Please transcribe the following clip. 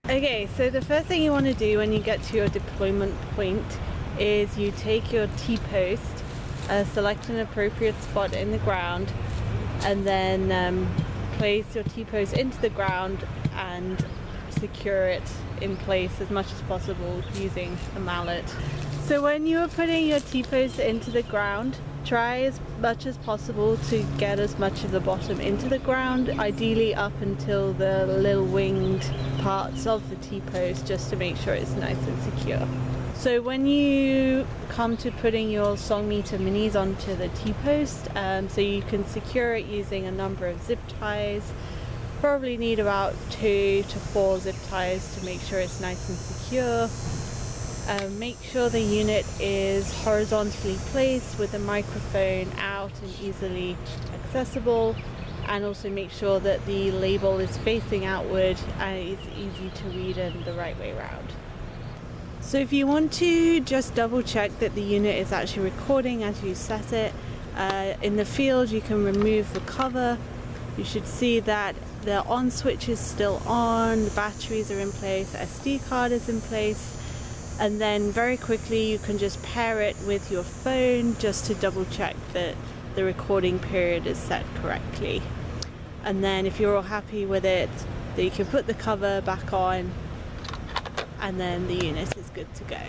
Okay, so the first thing you want to do when you get to your deployment point is you take your T-post, select an appropriate spot in the ground, and then place your T-post into the ground and secure it in place as much as possible using a mallet. So when you are putting your T-post into the ground, try as much as possible to get as much of the bottom into the ground, ideally up until the little winged parts of the T-post, just to make sure it's nice and secure. So when you come to putting your song meter minis onto the T-post, so you can secure it using a number of zip ties. Probably need about 2 to 4 zip ties to make sure it's nice and secure. Make sure the unit is horizontally placed with the microphone out and easily accessible, and also make sure that the label is facing outward and it's easy to read in the right way around. So if you want to just double check that the unit is actually recording as you set it, in the field you can remove the cover. You should see that the on switch is still on, the batteries are in place, the SD card is in place, and then very quickly you can just pair it with your phone just to double check that the recording period is set correctly. And then if you're all happy with it, then you can put the cover back on, and then the unit is good to go.